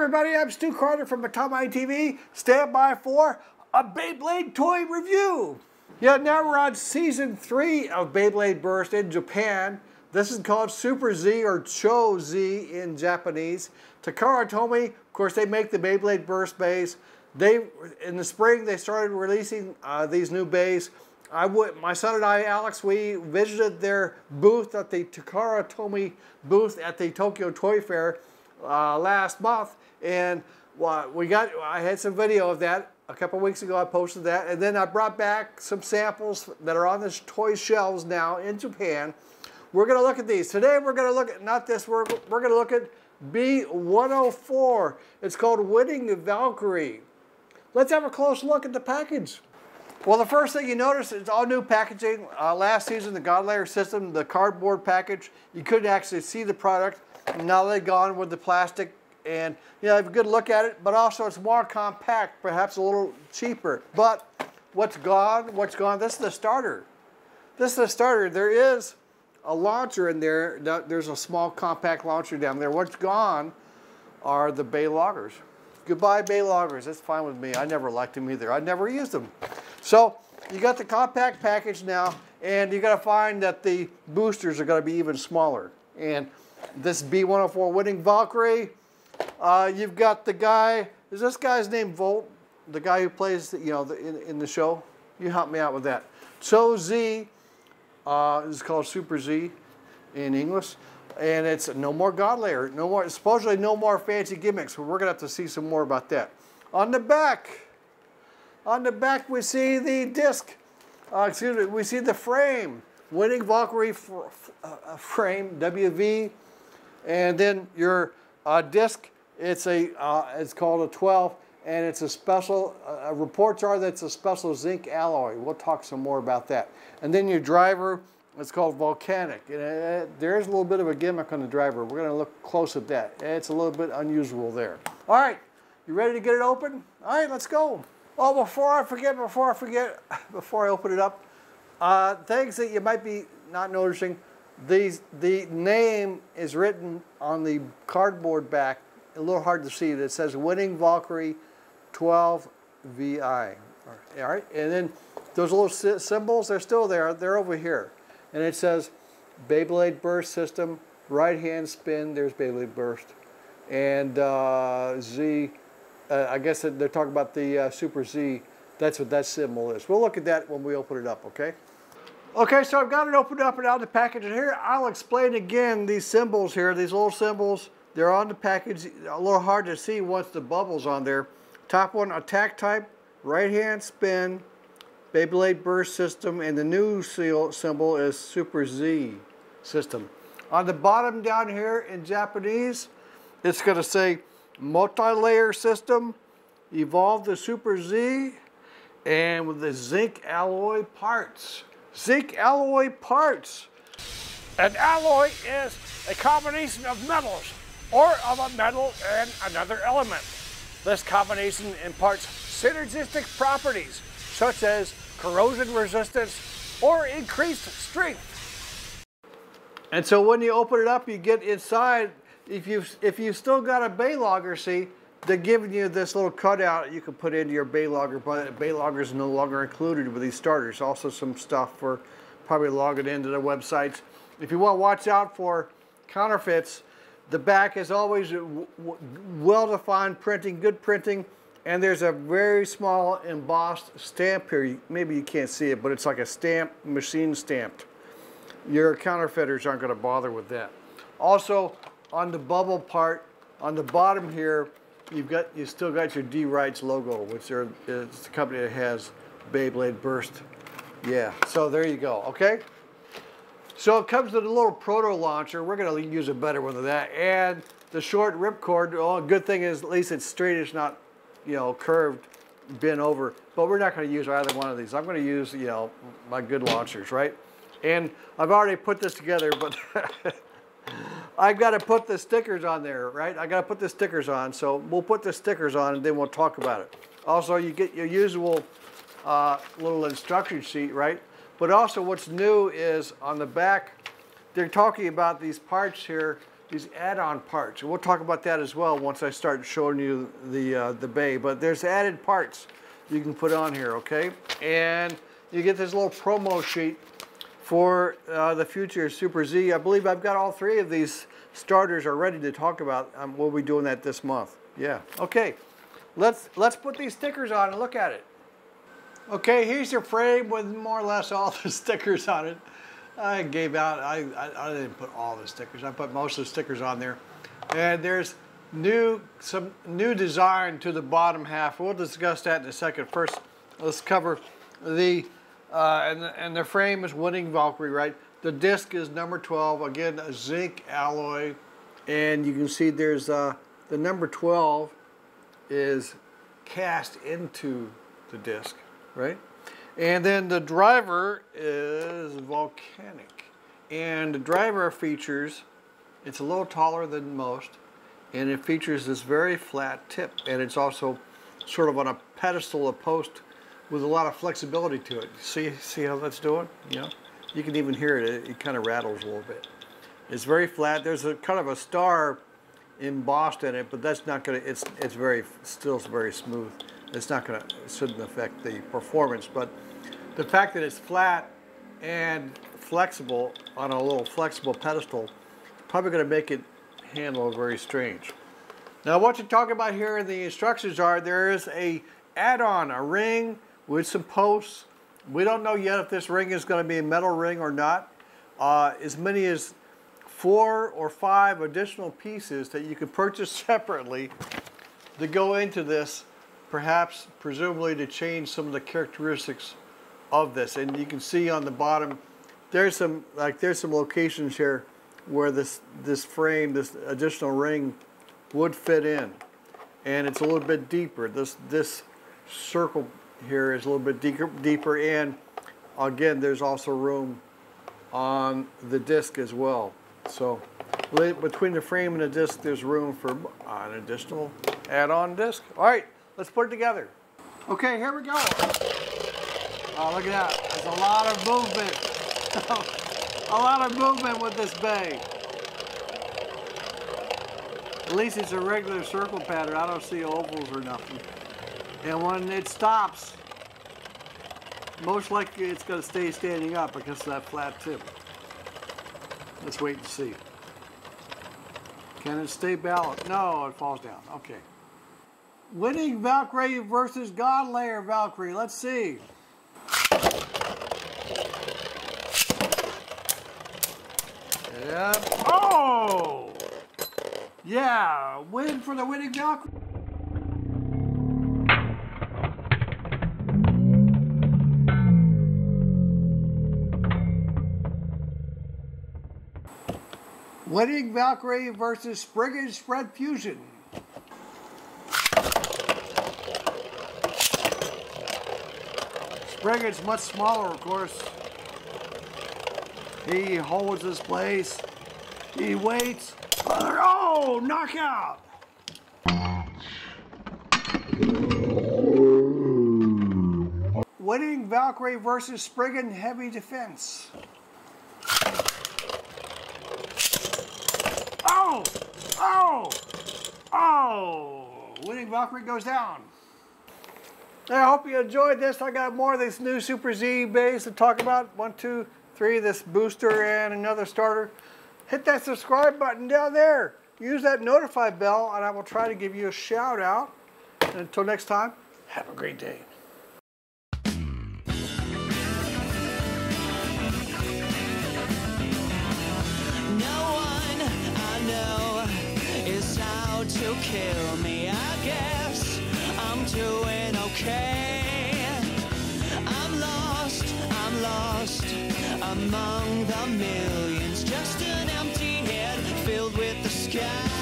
everybody, I'm Stu Carter from Atamaii TV. Stand by for a Beyblade toy review. Yeah, now we're on season 3 of Beyblade Burst in Japan. This is called Super Z or Cho Z in Japanese. Takara Tomy, of course, they make the Beyblade Burst bays. In the spring, they started releasing these new bays. My son and I, Alex, we visited their booth at the Takara Tomy booth at the Tokyo Toy Fair last month, and I had some video of that a couple weeks ago. I posted that, and then I brought back some samples that are on the toy shelves now in Japan. We're going to look at these today. We're going to look at not this. We're going to look at B104. It's called Winning Valkyrie. Let's have a close look at the package. Well, the first thing you notice is all new packaging. Last season, the God Layer system, the cardboard package, you couldn't actually see the product. Now they've gone with the plastic, and you know, have a good look at it, but also it's more compact, perhaps a little cheaper. But what's gone? What's gone? This is the starter. This is the starter. There is a launcher in there. There's a small compact launcher down there. What's gone are the bay loggers. Goodbye bay loggers. That's fine with me. I never liked them either. I never used them. So you got the compact package now, and you got to find that the boosters are going to be even smaller. And this B104 Winning Valkyrie, you've got the guy, is this guy's name Volt? The guy who plays, you know, in the show? You help me out with that. So Z is called Super Z in English, and it's no more God Layer, no more, supposedly no more fancy gimmicks, but we're gonna have to see some more about that. On the back we see the disc, excuse me, we see the frame, Winning Valkyrie frame, WV. And then your disc, it's called a 12, and it's a special, reports are that it's a special zinc alloy. We'll talk some more about that. And then your driver, it's called Volcanic. And there is a little bit of a gimmick on the driver. We're going to look close at that. It's a little bit unusual there. All right, you ready to get it open? All right, let's go. Oh, before I open it up, things that you might be not noticing. The name is written on the cardboard back, a little hard to see. It says Winning Valkyrie 12 VI. All right, and then those little symbols, they're still there. They're over here. And it says Beyblade Burst system, right hand spin, there's Beyblade Burst. And Z, I guess they're talking about the Super Z. That's what that symbol is. We'll look at that when we open it up, okay? Okay, so I've got it opened up and out of the package, and here I'll explain again these symbols here, these little symbols. They're on the package, a little hard to see once the bubble's on there. Top one, attack type, right hand spin, Beyblade Burst system, and the new symbol is Super Z system. On the bottom down here in Japanese, it's going to say multi-layer system, evolve the Super Z, and with the zinc-alloy parts. Zinc-alloy parts. An alloy is a combination of metals or of a metal and another element. This combination imparts synergistic properties such as corrosion resistance or increased strength. And so when you open it up, you get inside. If you've still got a bay logger, see, they're giving you this little cutout you can put into your bay logger, but bay logger is no longer included with these starters. Also some stuff for probably logging into their websites. If you want to watch out for counterfeits, the back is always well-defined printing, good printing, and there's a very small embossed stamp here. Maybe you can't see it, but it's like a stamp, machine stamped. Your counterfeiters aren't going to bother with that. Also, on the bubble part, on the bottom here, you still got your D-Rights logo, which is the company that has Beyblade Burst. Yeah, so there you go, okay? So it comes with a little proto launcher. We're going to use a better one than that. And the short ripcord. Oh, good thing is at least it's straight. It's not, you know, curved, bent over. But we're not going to use either one of these. I'm going to use, you know, my good launchers, right? And I've already put this together, but I've got to put the stickers on there, right? I got to put the stickers on. So we'll put the stickers on and then we'll talk about it. Also, you get your usual little instruction sheet, right? But also what's new is on the back, they're talking about these parts here these add-on parts. And we'll talk about that as well once I start showing you the bay. But there's added parts you can put on here, okay? And you get this little promo sheet for the future Super Z. I believe I've got all 3 of these starters are ready to talk about. We'll be doing that this month. Yeah, okay. Let's put these stickers on and look at it. Okay, here's your frame with more or less all the stickers on it. I gave out, I didn't put all the stickers. I put most of the stickers on there. And there's some new design to the bottom half. We'll discuss that in a second. First, let's cover the, and the frame is winning Valkyrie, right? The disc is number 12, again, a zinc alloy. And you can see there's, the number 12 is cast into the disc, right? And then the driver is volcanic. And the driver features, it's a little taller than most, and it features this very flat tip. And it's also sort of on a pedestal, a post with a lot of flexibility to it. See how that's doing? You know, you can even hear it. It kind of rattles a little bit. It's very flat. There's a kind of a star embossed in it, but that's not gonna, it's still very smooth. It's not gonna, it shouldn't affect the performance, but the fact that it's flat and flexible on a little flexible pedestal is probably gonna make it handle very strange. Now what you're talking about here in the instructions are, there is a add-on, a ring with some posts. We don't know yet if this ring is gonna be a metal ring or not. As many as 4 or 5 additional pieces that you can purchase separately to go into this, perhaps, presumably to change some of the characteristics of this. And you can see on the bottom, there's some locations here where this frame, this additional ring would fit in. And it's a little bit deeper. This circle here is a little bit deeper, and again, there's also room on the disc as well. So between the frame and the disc, there's room for an additional add-on disc. All right, let's put it together. Okay, here we go. Oh, look at that. There's a lot of movement. A lot of movement with this bay. At least it's a regular circle pattern. I don't see ovals or nothing. And when it stops, most likely it's going to stay standing up because of that flat tip. Let's wait and see. Can it stay balanced? No, it falls down. Okay. Winning Valkyrie versus God Layer Valkyrie. Let's see. Yep. Oh! Yeah, win for the winning Valkyrie. Winning Valkyrie versus Spriggan Spread Fusion. Spriggan's much smaller, of course. He holds his place. He waits. Oh, knockout! Winning Valkyrie versus Spriggan Heavy Defense. Oh! Oh! Oh! Winning Valkyrie goes down. I hope you enjoyed this. I got more of these new Super Z bays to talk about. 1, 2, 3, this booster and another starter. Hit that subscribe button down there. Use that notify bell and I will try to give you a shout out. And until next time, have a great day. To kill me, I guess I'm doing okay. I'm lost among the millions, just an empty head filled with the sky.